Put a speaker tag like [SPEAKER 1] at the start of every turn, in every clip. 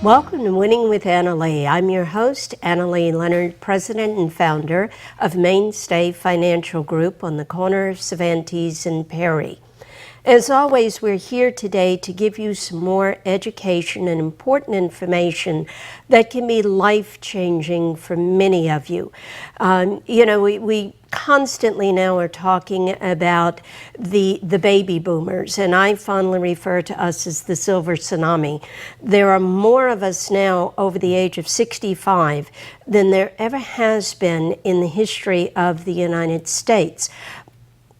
[SPEAKER 1] Welcome to Winning with Annalee. I'm your host, Annalee Leonard, president and founder of Mainstay Financial Group on the corner of Cervantes and Perry. As always, we're here today to give you some more education and important information that can be life-changing for many of you. We constantly now are talking about the baby boomers, and I fondly refer to us as the silver tsunami. There are more of us now over the age of 65 than there ever has been in the history of the United States.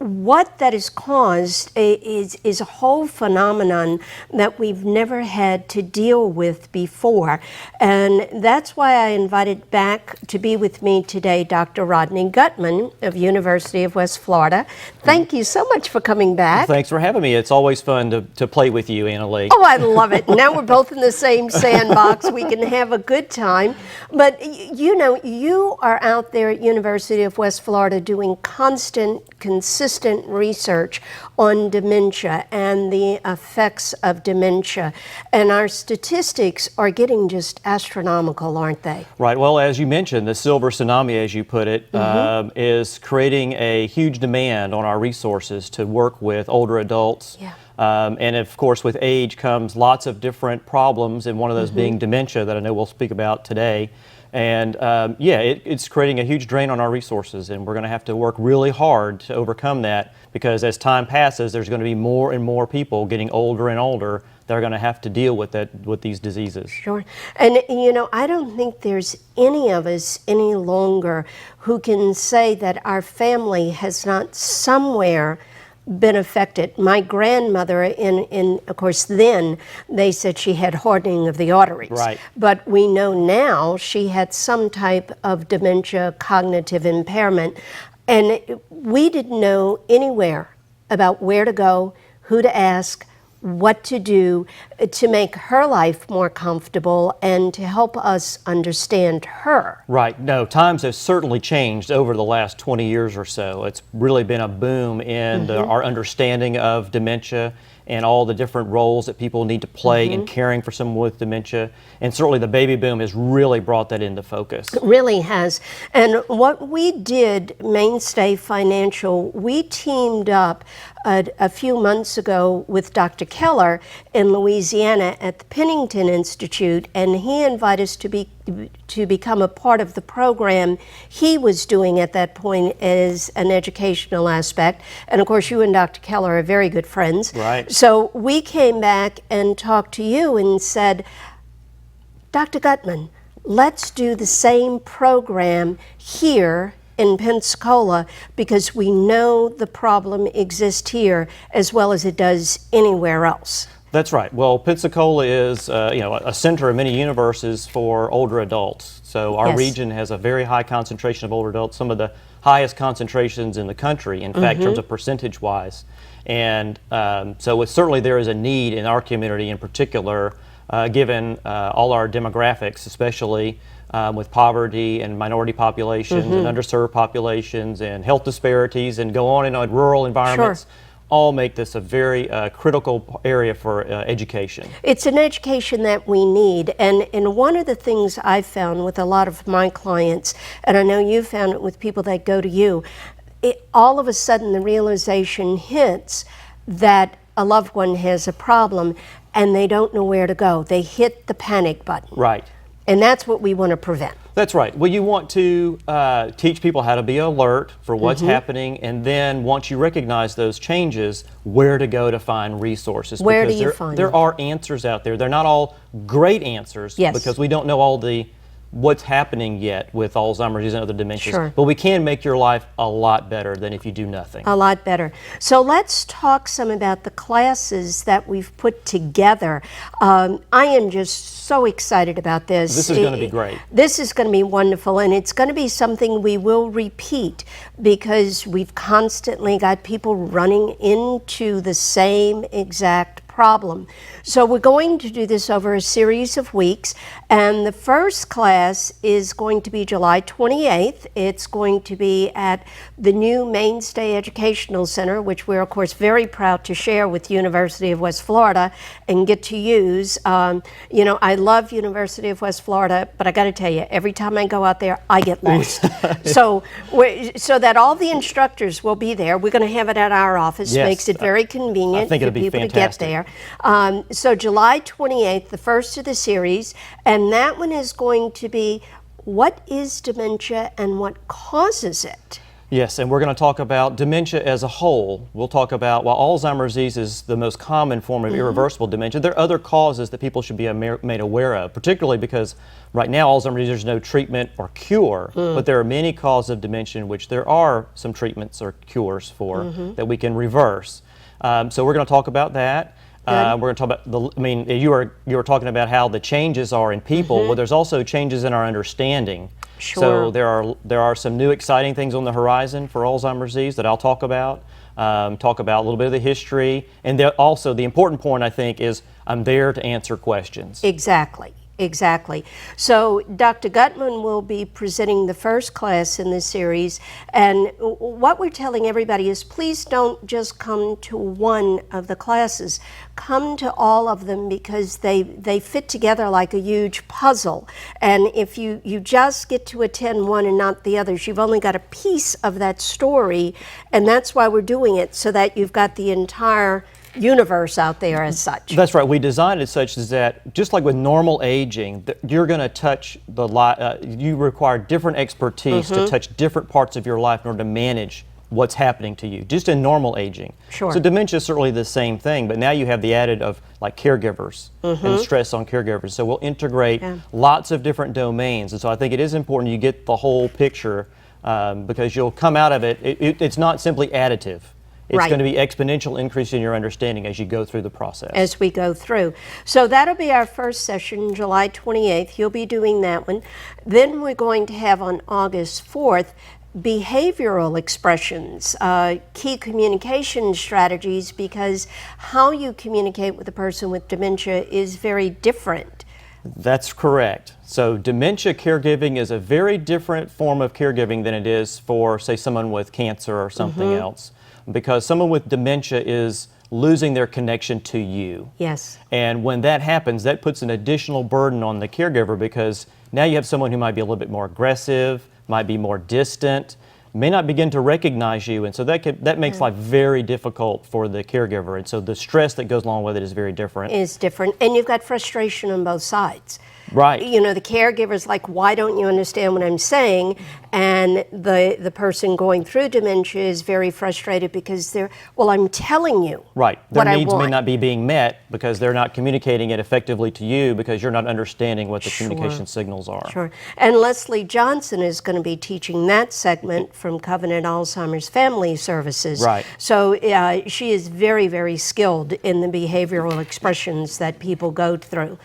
[SPEAKER 1] What that has caused is a whole phenomenon that we've never had to deal with before. And that's why I invited back to be with me today Dr. Rodney Guttmann of University of West Florida. Thank you so much for coming back.
[SPEAKER 2] Thanks for having me. It's always fun to play with you, Annalee.
[SPEAKER 1] Oh, I love it. Now we're both in the same sandbox. We can have a good time. But you are out there at University of West Florida doing consistent research on dementia and the effects of dementia. And our statistics are getting just astronomical, aren't they?
[SPEAKER 2] Right. Well, as you mentioned, the silver tsunami, as you put it, is creating a huge demand on our resources to work with older adults.
[SPEAKER 1] Yeah.
[SPEAKER 2] And of course, with age comes lots of different problems, and one of those being dementia that I know we'll speak about today. And it's creating a huge drain on our resources, and we're going to have to work really hard to overcome that, because as time passes, there's going to be more and more people getting older and older that are going to have to deal with these diseases.
[SPEAKER 1] Sure. And I don't think there's any of us any longer who can say that our family has not somewhere been affected. My grandmother, of course, then they said she had hardening of the arteries.
[SPEAKER 2] Right.
[SPEAKER 1] But we know now she had some type of dementia, cognitive impairment, and we didn't know anywhere about where to go, who to ask, what to do to make her life more comfortable and to help us understand her.
[SPEAKER 2] Right. No, times have certainly changed over the last 20 years or so. It's really been a boom in our understanding of dementia and all the different roles that people need to play in caring for someone with dementia. And certainly the baby boom has really brought that into focus.
[SPEAKER 1] It really has. And what we did, Mainstay Financial, we teamed up a few months ago with Dr. Keller in Louisiana at the Pennington Institute, and he invited us to become a part of the program he was doing at that point as an educational aspect. And of course, you and Dr. Keller are very good friends.
[SPEAKER 2] Right.
[SPEAKER 1] So we came back and talked to you and said, Dr. Guttmann, let's do the same program here in Pensacola, because we know the problem exists here as well as it does anywhere else.
[SPEAKER 2] That's right. Well, Pensacola is a center of many universes for older adults. So our region has a very high concentration of older adults, some of the highest concentrations in the country, in fact, in terms of percentage-wise. And so certainly there is a need in our community in particular, given all our demographics, especially with poverty and minority populations and underserved populations and health disparities, and go on in rural environments. Sure. All make this a very critical area for education. It's
[SPEAKER 1] an education that we need, and one of the things I've found with a lot of my clients, and I know you found it with people that go to you, all of a sudden the realization hits that a loved one has a problem and they don't know where to go. They hit the panic button.
[SPEAKER 2] Right.
[SPEAKER 1] And that's what we want to prevent.
[SPEAKER 2] That's right. Well, you want to teach people how to be alert for what's happening, and then once you recognize those changes, where to go to find resources.
[SPEAKER 1] Where do you find them?
[SPEAKER 2] There are answers out there. They're not all great answers, because we don't know all what's happening yet with Alzheimer's and other dementias.
[SPEAKER 1] Sure.
[SPEAKER 2] But we can make your life a lot better than if you do nothing.
[SPEAKER 1] A lot better. So let's talk some about the classes that we've put together. I am just so excited about this.
[SPEAKER 2] This is going to be great.
[SPEAKER 1] This is going to be wonderful, and it's going to be something we will repeat, because we've constantly got people running into the same exact problem. So we're going to do this over a series of weeks, and the first class is going to be July 28th. It's going to be at the new Mainstay Educational Center, which we're of course very proud to share with University of West Florida and get to use. You know, I love University of West Florida, but I got to tell you, every time I go out there, I get lost. so that all the instructors will be there. We're going to have it at our office.
[SPEAKER 2] Yes,
[SPEAKER 1] makes it very convenient for people to get there. So July 28th, the first of the series, and that one is going to be what is dementia and what causes it?
[SPEAKER 2] Yes, and we're going to talk about dementia as a whole. We'll talk about, while Alzheimer's disease is the most common form of irreversible dementia, there are other causes that people should be made aware of, particularly because right now Alzheimer's disease, there's no treatment or cure, but there are many causes of dementia in which there are some treatments or cures for that we can reverse. So we're going to talk about that. We're going to talk about you were talking about how the changes are in people. Well, there's also changes in our understanding.
[SPEAKER 1] Sure.
[SPEAKER 2] So there are some new exciting things on the horizon for Alzheimer's disease that I'll talk about. Talk about a little bit of the history, and also the important point I think is I'm there to answer questions.
[SPEAKER 1] Exactly. Exactly. So Dr. Guttmann will be presenting the first class in this series, and what we're telling everybody is please don't just come to one of the classes. Come to all of them because they fit together like a huge puzzle. And if you just get to attend one and not the others, you've only got a piece of that story, and that's why we're doing it, so that you've got the entire universe out there as such.
[SPEAKER 2] That's right. We designed it such as that, just like with normal aging, you're going to touch you require different expertise to touch different parts of your life in order to manage what's happening to you, just in normal aging.
[SPEAKER 1] Sure.
[SPEAKER 2] So dementia is certainly the same thing, but now you have the added of like caregivers and the stress on caregivers. So we'll integrate lots of different domains, and so I think it is important you get the whole picture because you'll come out of it. It's not simply additive. It's going to be exponential increase in your understanding as you go through the process.
[SPEAKER 1] As we go through. So that'll be our first session, July 28th. You'll be doing that one. Then we're going to have on August 4th, behavioral expressions, key communication strategies, because how you communicate with a person with dementia is very different.
[SPEAKER 2] That's correct. So dementia caregiving is a very different form of caregiving than it is for, say, someone with cancer or something else. Because someone with dementia is losing their connection to you.
[SPEAKER 1] Yes.
[SPEAKER 2] And when that happens, that puts an additional burden on the caregiver because now you have someone who might be a little bit more aggressive, might be more distant, may not begin to recognize you, and so that makes life very difficult for the caregiver, and so the stress that goes along with it is very different.
[SPEAKER 1] Is different, and you've got frustration on both sides.
[SPEAKER 2] Right.
[SPEAKER 1] You know, the caregiver's like, why don't you understand what I'm saying? And the person going through dementia is very frustrated because well, I'm telling you
[SPEAKER 2] right.
[SPEAKER 1] what
[SPEAKER 2] Their
[SPEAKER 1] I
[SPEAKER 2] needs
[SPEAKER 1] want.
[SPEAKER 2] may not be being met because they're not communicating it effectively to you because you're not understanding what the communication signals are.
[SPEAKER 1] Sure. And Leslie Johnson is going to be teaching that segment from Covenant Alzheimer's Family Services.
[SPEAKER 2] Right.
[SPEAKER 1] So she is very, very skilled in the behavioral expressions that people go through.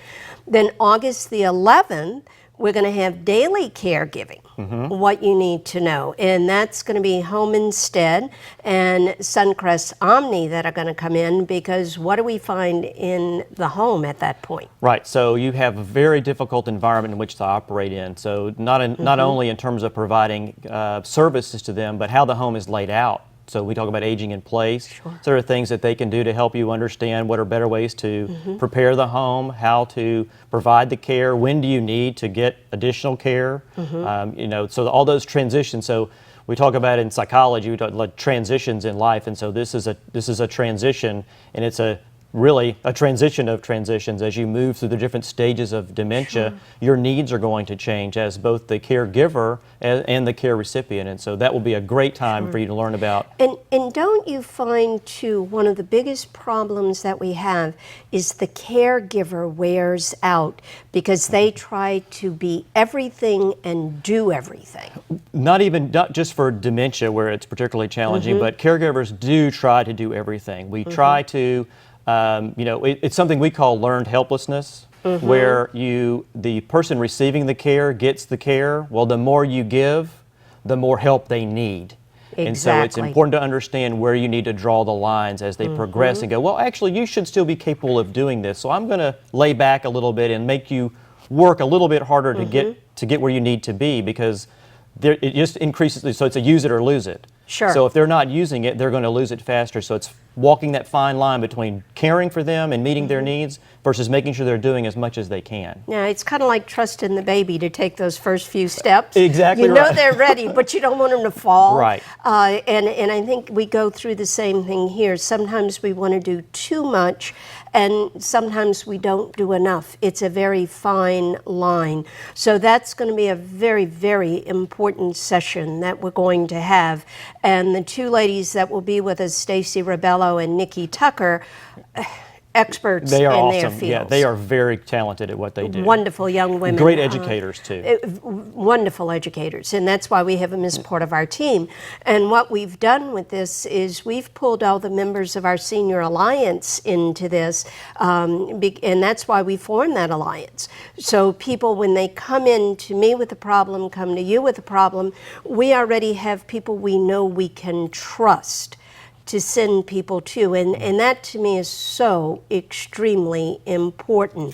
[SPEAKER 1] Then August the 11th, we're going to have daily caregiving, what you need to know. And that's going to be Home Instead and Suncrest Omni that are going to come in, because what do we find in the home at that point?
[SPEAKER 2] Right, so you have a very difficult environment in which to operate in. So not only in terms of providing services to them, but how the home is laid out. So we talk about aging in place. Sure. So there are things that they can do to help you understand what are better ways to prepare the home, how to provide the care, when do you need to get additional care, you know, so all those transitions. So we talk about in psychology, we talk about transitions in life, and so this is a transition, and it's really a transition of transitions. As you move through the different stages of dementia, your needs are going to change as both the caregiver and the care recipient, and so that will be a great time for you to learn about.
[SPEAKER 1] And don't you find, too, one of the biggest problems that we have is the caregiver wears out because they try to be everything and do everything.
[SPEAKER 2] Not just for dementia where it's particularly challenging, but caregivers do try to do everything. We try to you know, it's something we call learned helplessness, where the person receiving the care gets the care. Well, the more you give, the more help they need. And so it's important to understand where you need to draw the lines as they progress and go, well, actually, you should still be capable of doing this. So I'm going to lay back a little bit and make you work a little bit harder to get where you need to be, because it just increases. So it's a use it or lose it.
[SPEAKER 1] Sure.
[SPEAKER 2] So if they're not using it, they're going to lose it faster. So it's walking that fine line between caring for them and meeting their needs versus making sure they're doing as much as they can.
[SPEAKER 1] Yeah, it's kind of like trusting the baby to take those first few steps.
[SPEAKER 2] Exactly
[SPEAKER 1] right. You know they're ready, but you don't want them to fall.
[SPEAKER 2] Right.
[SPEAKER 1] And I think we go through the same thing here. Sometimes we want to do too much, and sometimes we don't do enough. It's a very fine line. So that's going to be a very, very important session that we're going to have. And the two ladies that will be with us, Stacy Rebello and Nikki Tucker, experts
[SPEAKER 2] they are
[SPEAKER 1] in
[SPEAKER 2] awesome.
[SPEAKER 1] their fields.
[SPEAKER 2] Yeah, they are very talented at what they do.
[SPEAKER 1] Wonderful young women.
[SPEAKER 2] Great educators, too.
[SPEAKER 1] Wonderful educators, and that's why we have them as part of our team. And what we've done with this is we've pulled all the members of our senior alliance into this, and that's why we formed that alliance. So people, when they come in to me with a problem, come to you with a problem, we already have people we know we can trust to send people to, and that to me is so extremely important.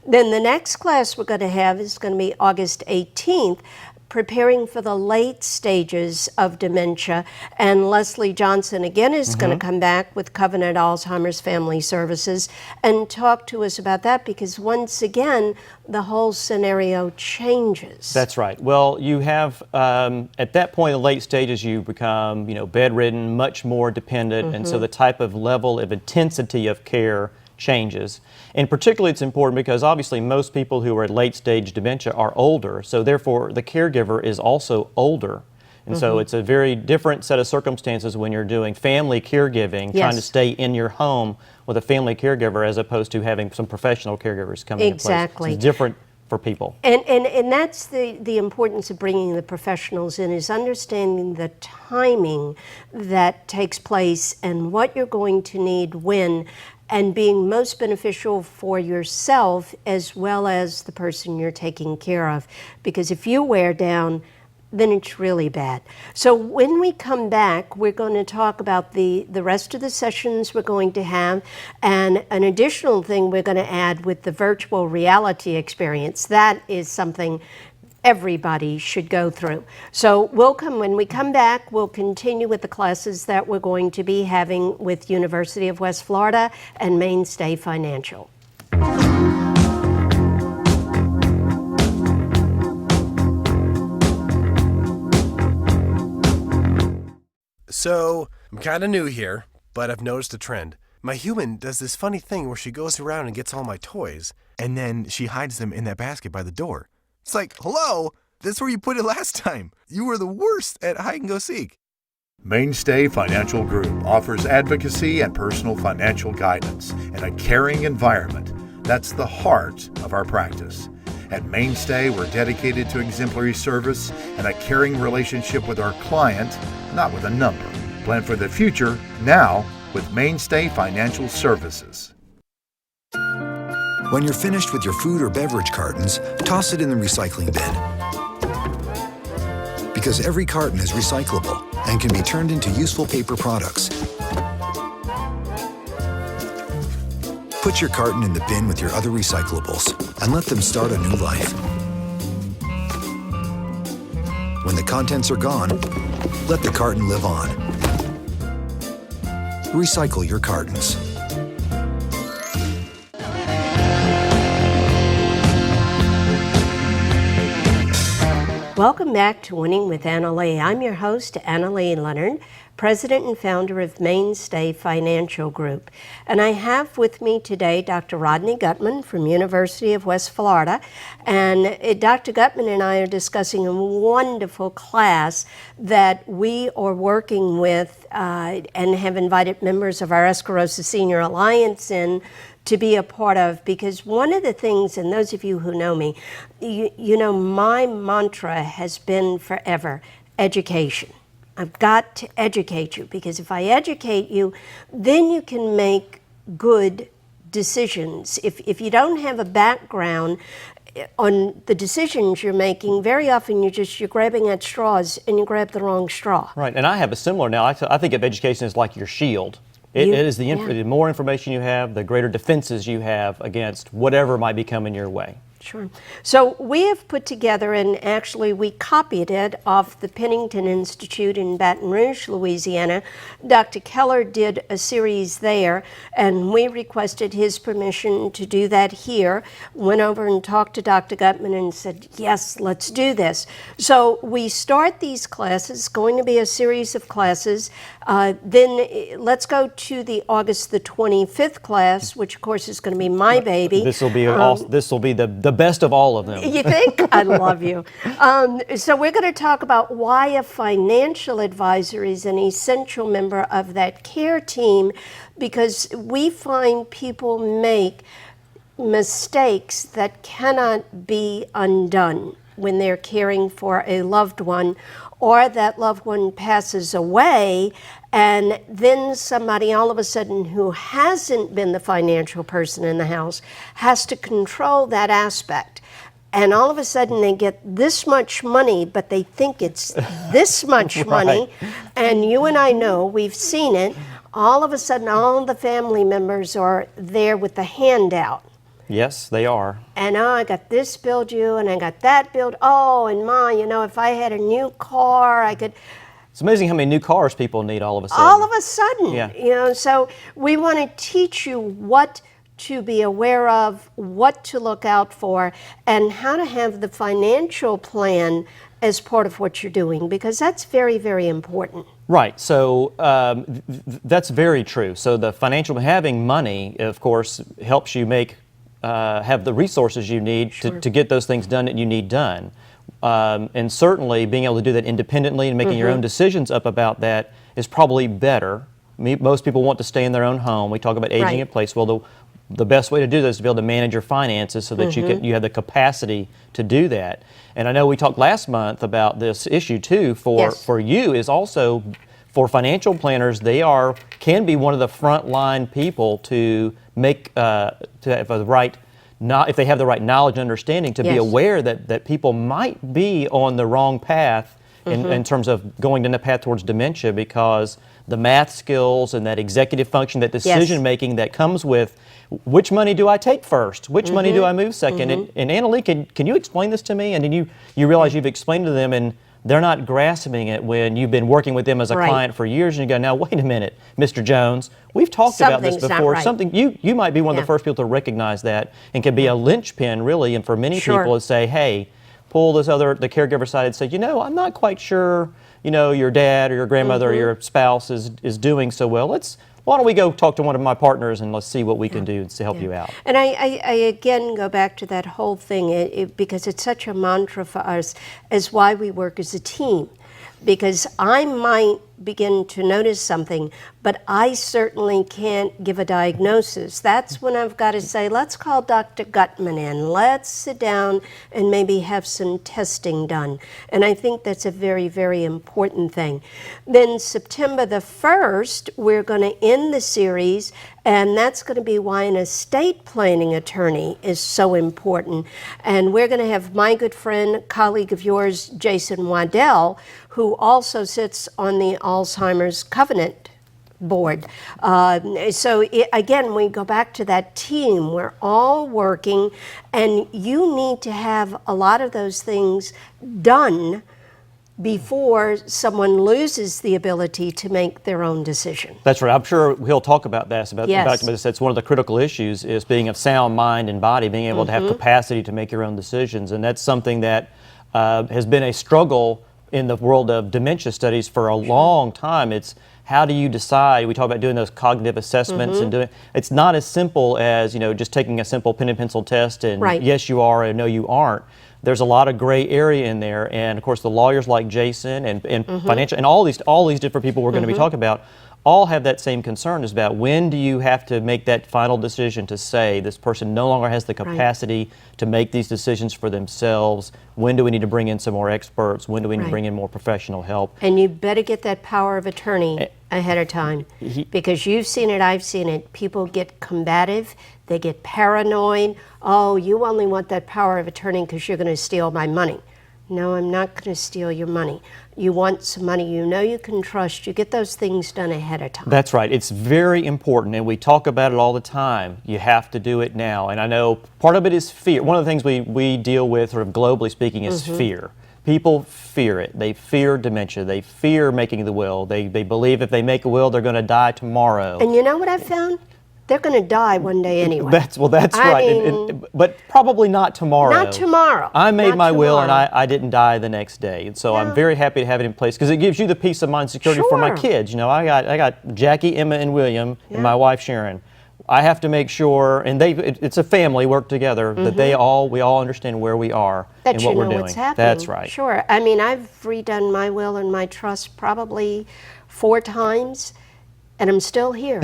[SPEAKER 1] Then the next class we're going to have is going to be August 18th, preparing for the late stages of dementia, and Leslie Johnson again is going to come back with Covenant Alzheimer's Family Services and talk to us about that, because once again the whole scenario changes.
[SPEAKER 2] That's right. Well, you have at that point in the late stages you become bedridden, much more dependent, and so the type of level of intensity of care changes. And particularly it's important because obviously most people who are at late stage dementia are older, so therefore the caregiver is also older. And so it's a very different set of circumstances when you're doing family caregiving, trying to stay in your home with a family caregiver as opposed to having some professional caregivers coming in place.
[SPEAKER 1] Exactly.
[SPEAKER 2] It's different for people.
[SPEAKER 1] And that's the importance of bringing the professionals in, is understanding the timing that takes place and what you're going to need when, and being most beneficial for yourself as well as the person you're taking care of. Because if you wear down, then it's really bad. So when we come back, we're going to talk about the rest of the sessions we're going to have, and an additional thing we're going to add with the virtual reality experience. That is something everybody should go through. So when we come back, we'll continue with the classes that we're going to be having with University of West Florida and Mainstay Financial.
[SPEAKER 3] So, I'm kind of new here, but I've noticed a trend. My human does this funny thing where she goes around and gets all my toys, and then she hides them in that basket by the door. It's like, hello, that's where you put it last time. You were the worst at hide and go seek.
[SPEAKER 4] Mainstay Financial Group offers advocacy and personal financial guidance in a caring environment. That's the heart of our practice. At Mainstay, we're dedicated to exemplary service and a caring relationship with our client, not with a number. Plan for the future now with Mainstay Financial Services.
[SPEAKER 5] When you're finished with your food or beverage cartons, toss it in the recycling bin. Because every carton is recyclable and can be turned into useful paper products. Put your carton in the bin with your other recyclables and let them start a new life. When the contents are gone, let the carton live on. Recycle your cartons.
[SPEAKER 1] Welcome back to Winning with Annalee. I'm your host, Annalee and Leonard, President and founder of Mainstay Financial Group. And I have with me today Dr. Rodney Guttmann from University of West Florida. And Dr. Guttmann and I are discussing a wonderful class that we are working with and have invited members of our Escarosa Senior Alliance in to be a part of, because one of the things, and those of you who know me, you know my mantra has been forever, education. I've got to educate you, because if I educate you, then you can make good decisions. If you don't have a background, on the decisions you're making, very often you're grabbing at straws and you grab the wrong straw.
[SPEAKER 2] Right, and I have a similar now. I think of education as like your shield. It is the more information you have, the greater defenses you have against whatever might be coming your way.
[SPEAKER 1] Sure. So we have put together, and actually we copied it off the Pennington Institute in Baton Rouge, Louisiana. Dr. Keller did a series there, and we requested his permission to do that here. Went over and talked to Dr. Guttmann and said, yes, let's do this. So we start these classes, going to be a series of classes. Then let's go to the August the 25th class, which of course is going to be my baby.
[SPEAKER 2] This will be the best of all of them.
[SPEAKER 1] You think? I love you. So we're going to talk about why a financial advisor is an essential member of that care team, because we find people make mistakes that cannot be undone when they're caring for a loved one, or that loved one passes away, and then somebody all of a sudden who hasn't been the financial person in the house has to control that aspect. And all of a sudden they get this much money, but they think it's this much money. And you and I know, we've seen it, all of a sudden all the family members are there with the handout.
[SPEAKER 2] Yes, they are.
[SPEAKER 1] And I got this bill due, and I got that bill. Oh, and if I had a new car, I could.
[SPEAKER 2] It's amazing how many new cars people need all of a sudden.
[SPEAKER 1] All of a sudden,
[SPEAKER 2] yeah.
[SPEAKER 1] So we want to teach you what to be aware of, what to look out for, and how to have the financial plan as part of what you're doing, because that's very, very important.
[SPEAKER 2] Right. So that's very true. So the financial, having money, of course, helps you have the resources you need to get those things done that you need done. And certainly being able to do that independently and making your own decisions up about that is probably better. Most people want to stay in their own home. We talk about aging in place. Well, the best way to do this is to be able to manage your finances so that you have the capacity to do that. And I know we talked last month about this issue too. For you is also, for financial planners, can be one of the frontline people to make to have the right. If they have the right knowledge and understanding, to be aware that people might be on the wrong path in terms of going down the path towards dementia, because the math skills and that executive function, that decision making that comes with which money do I take first, which money do I move second, and Annalee, can you explain this to me? And then you realize you've explained to them, and they're not grasping it when you've been working with them as a client for years, and you go, now wait a minute, Mr. Jones, we've talked about this before. You might be one of the first people to recognize that, and can be a linchpin really, and for many people is say, hey, pull the caregiver side and say, I'm not quite sure, your dad or your grandmother or your spouse is doing so well. Why don't we go talk to one of my partners and let's see what we can do to help you out.
[SPEAKER 1] And I again go back to that whole thing because it's such a mantra for us as why we work as a team. Because I might begin to notice something, but I certainly can't give a diagnosis. That's when I've got to say, let's call Dr. Guttmann in. Let's sit down and maybe have some testing done. And I think that's a very, very important thing. Then September the 1st, we're going to end the series, and that's going to be why an estate planning attorney is so important. And we're going to have my good friend, colleague of yours, Jason Waddell, who also sits on the Alzheimer's Covenant board. Again, we go back to that team. We're all working, and you need to have a lot of those things done before someone loses the ability to make their own decision.
[SPEAKER 2] That's right. I'm sure he'll talk about that. It's one of the critical issues is being of sound mind and body, being able to have capacity to make your own decisions. And that's something that has been a struggle in the world of dementia studies for a long time. It's how do you decide? We talk about doing those cognitive assessments and doing. It's not as simple as just taking a simple pen and pencil test and yes you are and no you aren't. There's a lot of gray area in there, and of course the lawyers like Jason and financial and all these different people we're going to be talking about all have that same concern, is about when do you have to make that final decision to say this person no longer has the capacity to make these decisions for themselves. When do we need to bring in some more experts? When do we need to bring in more professional help?
[SPEAKER 1] And you better get that power of attorney ahead of time, because you've seen it, I've seen it. People get combative, they get paranoid. Oh, you only want that power of attorney because you're going to steal my money. No, I'm not going to steal your money. You want some money you know you can trust. You get those things done ahead of time.
[SPEAKER 2] That's right. It's very important, and we talk about it all the time. You have to do it now. And I know part of it is fear. One of the things we deal with, sort of globally speaking, is fear. People fear it. They fear dementia. They fear making the will. They believe if they make a will, they're going to die tomorrow.
[SPEAKER 1] And you know what I've found? They're going to die one day anyway.
[SPEAKER 2] That's right. But probably not tomorrow.
[SPEAKER 1] Not tomorrow.
[SPEAKER 2] I made my will and I didn't die the next day. And so I'm very happy to have it in place because it gives you the peace of mind, security for my kids. You know, I got Jackie, Emma, and William, and my wife Sharon. I have to make sure, and it's a family, work together, that we all understand where we are and what we're doing.
[SPEAKER 1] What's happening.
[SPEAKER 2] That's right.
[SPEAKER 1] Sure. I mean, I've redone my will and my trust probably 4 times. And I'm still here.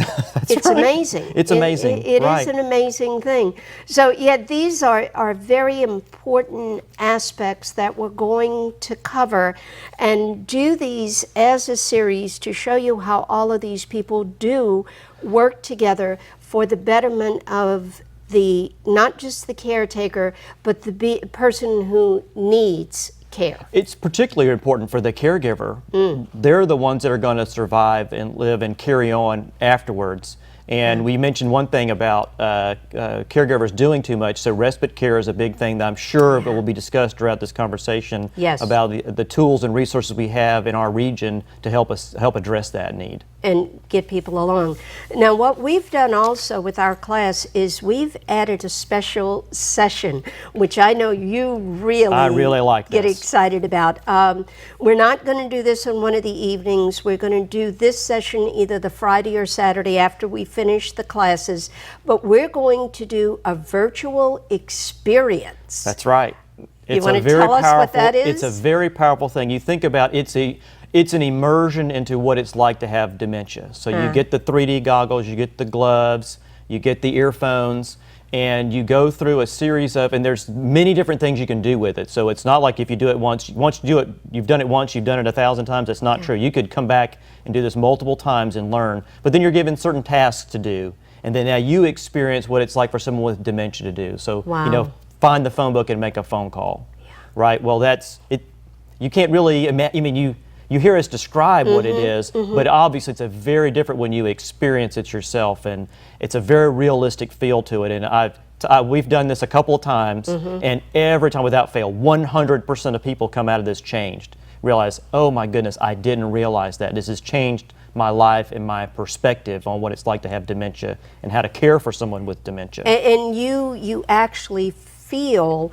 [SPEAKER 1] It's amazing.
[SPEAKER 2] It's amazing.
[SPEAKER 1] It is an amazing thing. So, these are very important aspects that we're going to cover and do these as a series to show you how all of these people do work together for the betterment of not just the caretaker, but the person who needs care.
[SPEAKER 2] It's particularly important for the caregiver. They're the ones that are going to survive and live and carry on afterwards. And we mentioned one thing about caregivers doing too much. So respite care is a big thing that I'm sure will be discussed throughout this conversation about the tools and resources we have in our region to help address that need.
[SPEAKER 1] And get people along. Now, what we've done also with our class is we've added a special session, which I know you really
[SPEAKER 2] like
[SPEAKER 1] get excited about. We're not going to do this on one of the evenings. We're going to do this session either the Friday or Saturday after we finish the classes, but we're going to do a virtual experience.
[SPEAKER 2] That's right.
[SPEAKER 1] You want to tell us what that is?
[SPEAKER 2] It's a very powerful thing. You think about it's an immersion into what it's like to have dementia. So you get the 3D goggles, you get the gloves, you get the earphones, and you go through a series of, and there's many different things you can do with it. So it's not like if you do it once you do it, you've done it once, you've done it 1,000 times. That's not true. You could come back and do this multiple times and learn, but then you're given certain tasks to do. And then now you experience what it's like for someone with dementia to do. So, find the phone book and make a phone call, right? Well, that's it. You can't really imagine, I mean, you hear us describe what it is, but obviously it's a very different when you experience it yourself, and it's a very realistic feel to it. And we've done this a couple of times, and every time without fail, 100% of people come out of this changed. Realize, oh my goodness, I didn't realize that. This has changed my life and my perspective on what it's like to have dementia and how to care for someone with dementia.
[SPEAKER 1] And you actually feel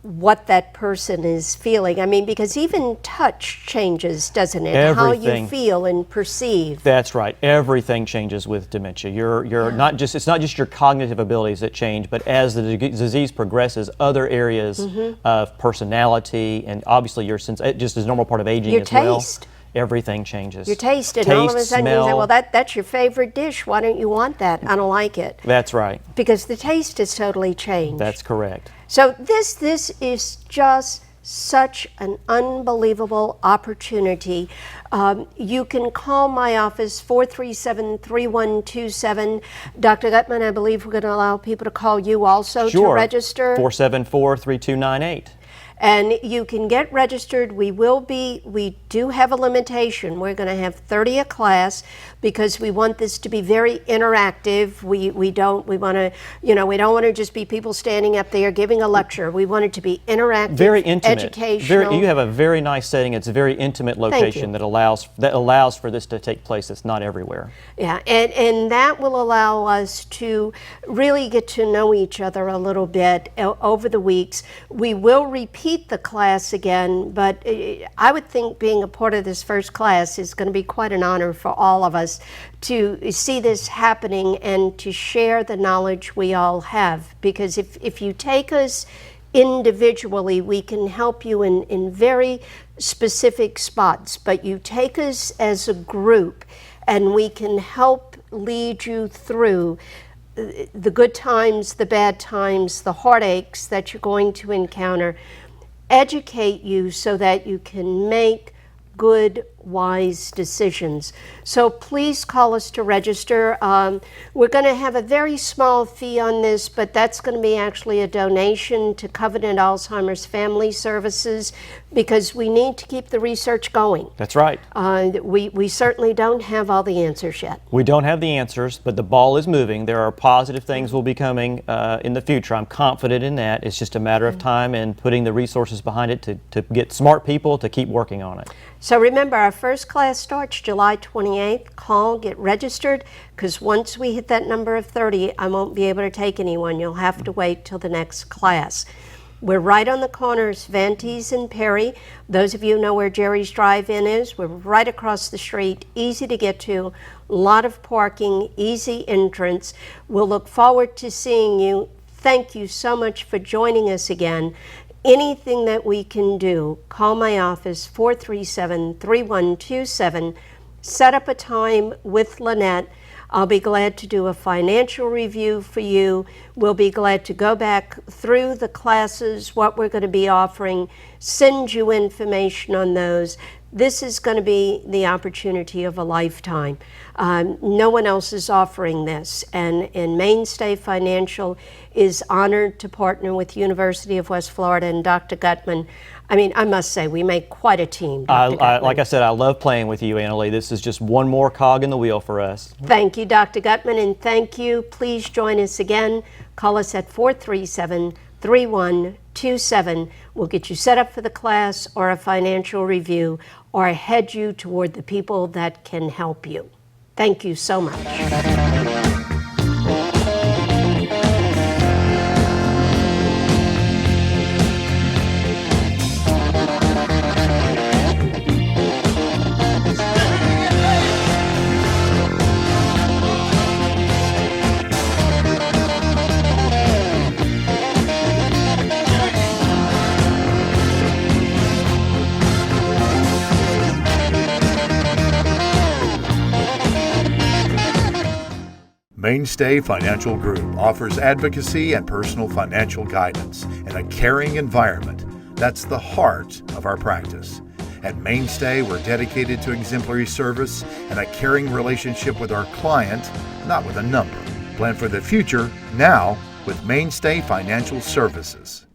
[SPEAKER 1] what that person is feeling. I mean, because even touch changes, doesn't it?
[SPEAKER 2] Everything.
[SPEAKER 1] How you feel and perceive.
[SPEAKER 2] That's right. Everything changes with dementia. You're not just, it's not just your cognitive abilities that change, but as the disease progresses, other areas of personality and obviously your sense, just as a normal part of aging as well. Everything changes.
[SPEAKER 1] Your taste, and all of a sudden you say, well, that's your favorite dish. Why don't you want that? I don't like it.
[SPEAKER 2] That's right.
[SPEAKER 1] Because the taste has totally changed.
[SPEAKER 2] That's correct.
[SPEAKER 1] So this is just such an unbelievable opportunity. You can call my office, 437-3127. Dr. Guttmann, I believe we're going to allow people to call you also to register.
[SPEAKER 2] 474-3298.
[SPEAKER 1] And you can get registered. We do have a limitation. We're going to have 30 a class because we want this to be very interactive. We don't want to just be people standing up there giving a lecture. We want it to be interactive,
[SPEAKER 2] very intimate,
[SPEAKER 1] educational.
[SPEAKER 2] You have a very nice setting. It's a very intimate location that allows for this to take place. It's not everywhere.
[SPEAKER 1] Yeah, and that will allow us to really get to know each other a little bit over the weeks. We will repeat the class again, but I would think being a part of this first class is going to be quite an honor for all of us to see this happening and to share the knowledge we all have. Because if you take us individually, we can help you in very specific spots, but you take us as a group and we can help lead you through the good times, the bad times, the heartaches that you're going to encounter, educate you so that you can make good, wise decisions. So please call us to register. We're going to have a very small fee on this, but that's going to be actually a donation to Covenant Alzheimer's Family Services, because we need to keep the research going.
[SPEAKER 2] That's right.
[SPEAKER 1] We certainly don't have all the answers yet.
[SPEAKER 2] We don't have the answers, but the ball is moving. There are positive things will be coming in the future. I'm confident in that. It's just a matter of time and putting the resources behind it to get smart people to keep working on it.
[SPEAKER 1] So remember, our first class starts July 28th. Call, get registered, because once we hit that number of 30, I won't be able to take anyone. You'll have to wait till the next class. We're right on the corner of Cervantes and Perry. Those of you who know where Jerry's Drive-In is, we're right across the street, easy to get to, a lot of parking, easy entrance. We'll look forward to seeing you. Thank you so much for joining us again. Anything that we can do, call my office, 437-3127. Set up a time with Lynette. I'll be glad to do a financial review for you. We'll be glad to go back through the classes, what we're going to be offering, send you information on those. This is going to be the opportunity of a lifetime. No one else is offering this, and Mainstay Financial is honored to partner with University of West Florida and Dr. Guttmann. I mean, I must say, we make quite a team, Dr. Guttmann.
[SPEAKER 2] Like I said, I love playing with you, Annalee. This is just one more cog in the wheel for us.
[SPEAKER 1] Thank you, Dr. Guttmann, and thank you. Please join us again. Call us at 437-3127. We'll get you set up for the class or a financial review, or head you toward the people that can help you. Thank you so much.
[SPEAKER 4] Mainstay Financial Group offers advocacy and personal financial guidance in a caring environment. That's the heart of our practice. At Mainstay, we're dedicated to exemplary service and a caring relationship with our client, not with a number. Plan for the future now with Mainstay Financial Services.